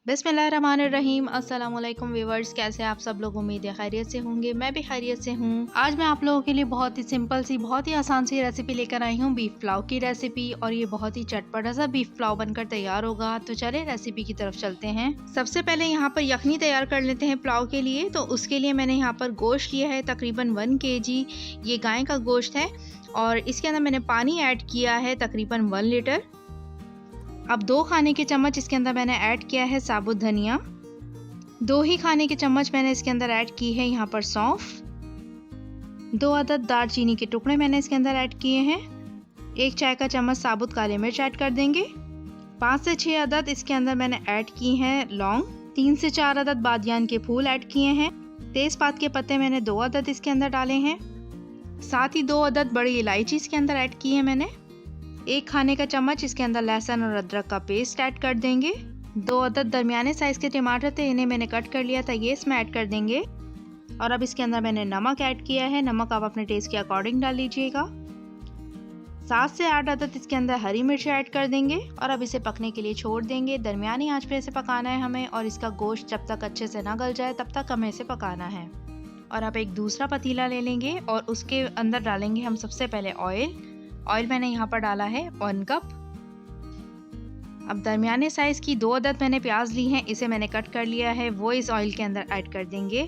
बिस्मिल्लाहिर्रहमानिर्रहीम। अस्सलाम वालेकुम व्यूअर्स, कैसे आप सब लोग? उम्मीद है खैरियत से होंगे। मैं भी खैरियत से हूँ। आज मैं आप लोगों के लिए बहुत ही सिंपल सी, बहुत ही आसान सी रेसिपी लेकर आई हूँ, बीफ पुलाव की रेसिपी। और ये बहुत ही चटपटा सा बीफ पुलाव बनकर तैयार होगा। तो चले रेसिपी की तरफ चलते हैं। सबसे पहले यहाँ पर यखनी तैयार कर लेते हैं पुलाव के लिए। तो उसके लिए मैंने यहाँ पर गोश्त लिया है तकरीबन 1 kg। ये गाय का गोश्त है और इसके अंदर मैंने पानी ऐड किया है तकरीबन 1 लीटर। अब 2 खाने के चम्मच इसके अंदर मैंने ऐड किया है साबुत धनिया। 2 ही खाने के चम्मच मैंने इसके अंदर ऐड की है यहाँ पर सौंफ। 2 अदद दालचीनी के टुकड़े मैंने इसके अंदर ऐड किए हैं। 1 चाय का चम्मच साबुत काली मिर्च ऐड कर देंगे। 5 से 6 अदद इसके अंदर मैंने ऐड की हैं लौंग। 3 से 4 अदद बादियान के फूल ऐड किए हैं। तेजपात के पत्ते मैंने 2 अदद इसके अंदर डाले हैं। साथ ही 2 अदद बड़ी इलायची इसके अंदर ऐड की है मैंने। 1 खाने का चम्मच इसके अंदर लहसुन और अदरक का पेस्ट ऐड कर देंगे। 2 अदद दरमियाने साइज के टमाटर थे, इन्हें मैंने कट कर लिया था, ये इसमें ऐड कर देंगे। और अब इसके अंदर मैंने नमक ऐड किया है। नमक आप अपने टेस्ट के अकॉर्डिंग डाल लीजिएगा। 7 से 8 अदद इसके अंदर हरी मिर्च ऐड कर देंगे और अब इसे पकने के लिए छोड़ देंगे। दरमियानी आंच पे इसे पकाना है हमें और इसका गोश्त जब तक अच्छे से ना गल जाए तब तक हमें इसे पकाना है। और अब एक दूसरा पतीला ले लेंगे और उसके अंदर डालेंगे हम सबसे पहले ऑयल मैंने यहाँ पर डाला है 1 कप। अब दरमियाने साइज की 2 अदद मैंने प्याज ली हैं, इसे मैंने कट कर लिया है, वो इस ऑयल के अंदर ऐड कर देंगे।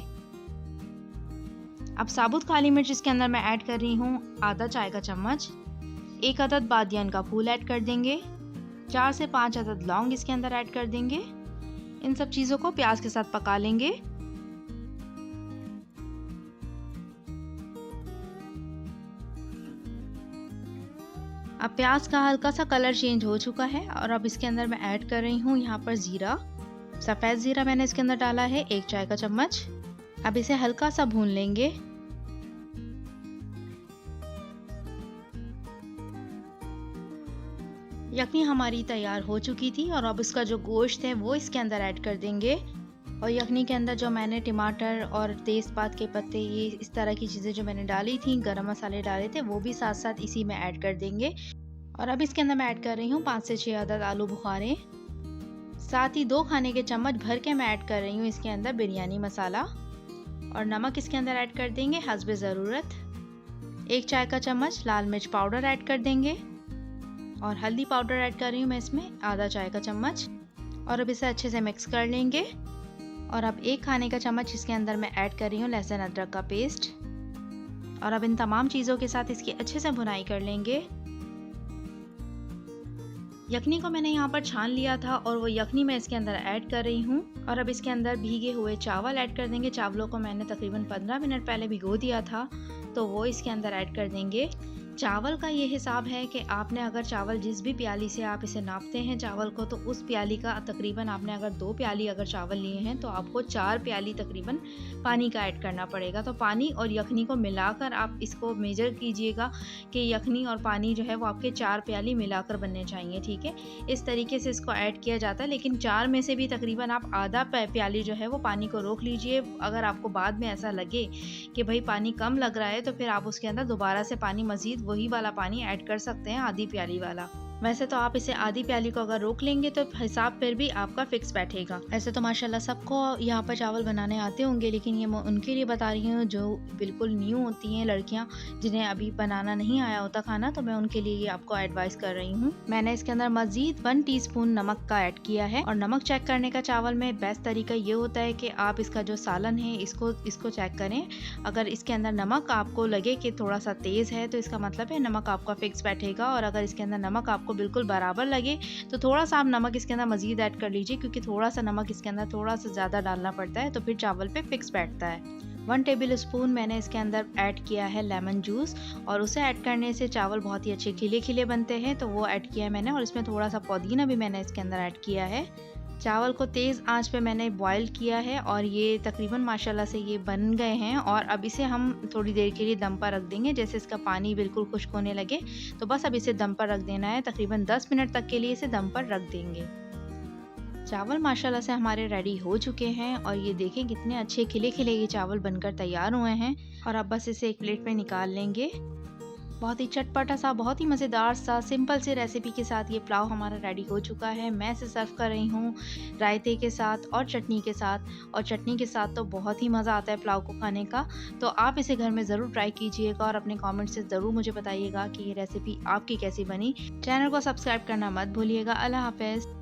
अब साबुत काली मिर्च इसके अंदर मैं ऐड कर रही हूँ आधा चाय का चम्मच। 1 अदद बादियान का फूल ऐड कर देंगे। 4 से 5 अदद लौंग इसके अंदर ऐड कर देंगे। इन सब चीज़ों को प्याज के साथ पका लेंगे। अब प्याज का हल्का सा कलर चेंज हो चुका है और अब इसके अंदर मैं ऐड कर रही हूँ यहाँ पर जीरा। सफ़ेद ज़ीरा मैंने इसके अंदर डाला है 1 चाय का चम्मच। अब इसे हल्का सा भून लेंगे। यखनी हमारी तैयार हो चुकी थी और अब इसका जो गोश्त है वो इसके अंदर ऐड कर देंगे। और यखनी के अंदर जो मैंने टमाटर और तेज़पात के पत्ते, ये इस तरह की चीज़ें जो मैंने डाली थी, गरम मसाले डाले थे, वो भी साथ साथ इसी में ऐड कर देंगे। और अब इसके अंदर मैं ऐड कर रही हूँ 5 से 6 अदद आलू बुखारे। साथ ही 2 खाने के चम्मच भर के मैं ऐड कर रही हूँ इसके अंदर बिरयानी मसाला। और नमक इसके अंदर ऐड कर देंगे हस्बे ज़रूरत। 1 चाय का चम्मच लाल मिर्च पाउडर ऐड कर देंगे। और हल्दी पाउडर ऐड कर रही हूँ मैं इसमें आधा चाय का चम्मच। और अब इसे अच्छे से मिक्स कर लेंगे। और अब 1 खाने का चम्मच इसके अंदर मैं ऐड कर रही हूँ लहसुन अदरक का पेस्ट। और अब इन तमाम चीज़ों के साथ इसकी अच्छे से भुनाई कर लेंगे। यखनी को मैंने यहाँ पर छान लिया था और वो यखनी मैं इसके अंदर ऐड कर रही हूँ। और अब इसके अंदर भीगे हुए चावल ऐड कर देंगे। चावलों को मैंने तकरीबन 15 मिनट पहले भिगो दिया था, तो वो इसके अंदर ऐड कर देंगे। चावल का ये हिसाब है कि आपने अगर चावल जिस भी प्याली से आप इसे नापते हैं चावल को, तो उस प्याली का तकरीबन आपने अगर 2 प्याली अगर चावल लिए हैं तो आपको 4 प्याली तकरीबन पानी का ऐड करना पड़ेगा। तो पानी और यखनी को मिलाकर आप इसको मेजर कीजिएगा कि यखनी और पानी जो है वो आपके 4 प्याली मिलाकर बनने चाहिए, ठीक है। इस तरीके से इसको ऐड किया जाता है, लेकिन 4 में से भी तकरीबन आप आधा प्याली जो है वो पानी को रोक लीजिए। अगर आपको बाद में ऐसा लगे कि भाई पानी कम लग रहा है तो फिर आप उसके अंदर दोबारा से पानी मज़ीद वही वाला पानी ऐड कर सकते हैं, आधी प्याली वाला। वैसे तो आप इसे आधी प्याली को अगर रोक लेंगे तो हिसाब फिर भी आपका फिक्स बैठेगा। ऐसे तो माशाल्लाह सबको यहाँ पर चावल बनाने आते होंगे, लेकिन ये मैं उनके लिए बता रही हूँ जो बिल्कुल न्यू होती हैं लड़कियाँ, जिन्हें अभी बनाना नहीं आया होता खाना, तो मैं उनके लिए ये आपको एडवाइस कर रही हूँ। मैंने इसके अंदर मजीद 1 टीस्पून नमक का ऐड किया है। और नमक चेक करने का चावल में बेस्ट तरीका ये होता है कि आप इसका जो सालन है इसको चेक करें। अगर इसके अंदर नमक आपको लगे कि थोड़ा सा तेज़ है तो इसका मतलब है नमक आपका फिक्स बैठेगा। और अगर इसके अंदर नमक आपको बिल्कुल बराबर लगे तो थोड़ा सा आप नमक इसके अंदर मज़ीद ऐड कर लीजिए, क्योंकि थोड़ा सा नमक इसके अंदर थोड़ा सा ज़्यादा डालना पड़ता है तो फिर चावल पे फिक्स बैठता है। 1 टेबल स्पून मैंने इसके अंदर ऐड किया है लेमन जूस और उसे ऐड करने से चावल बहुत ही अच्छे खिले खिले बनते हैं, तो वो ऐड किया है मैंने। और इसमें थोड़ा सा पुदीना भी मैंने इसके अंदर ऐड किया है। चावल को तेज़ आंच पे मैंने बॉईल किया है और ये तकरीबन माशाल्लाह से ये बन गए हैं। और अब इसे हम थोड़ी देर के लिए दम पर रख देंगे। जैसे इसका पानी बिल्कुल खुश्क होने लगे तो बस अब इसे दम पर रख देना है। तकरीबन 10 मिनट तक के लिए इसे दम पर रख देंगे। चावल माशाल्लाह से हमारे रेडी हो चुके हैं और ये देखें कितने अच्छे खिले खिले ये चावल बनकर तैयार हुए हैं। और अब बस इसे एक प्लेट में निकाल लेंगे। बहुत ही चटपटा सा, बहुत ही मज़ेदार सा, सिंपल सी रेसिपी के साथ ये पुलाव हमारा रेडी हो चुका है। मैं इसे सर्व कर रही हूँ रायते के साथ और चटनी के साथ, और चटनी के साथ तो बहुत ही मज़ा आता है पुलाव को खाने का। तो आप इसे घर में ज़रूर ट्राई कीजिएगा और अपने कमेंट से ज़रूर मुझे बताइएगा कि ये रेसिपी आपकी कैसी बनी। चैनल को सब्सक्राइब करना मत भूलिएगा। अल्लाह हाफ़िज़।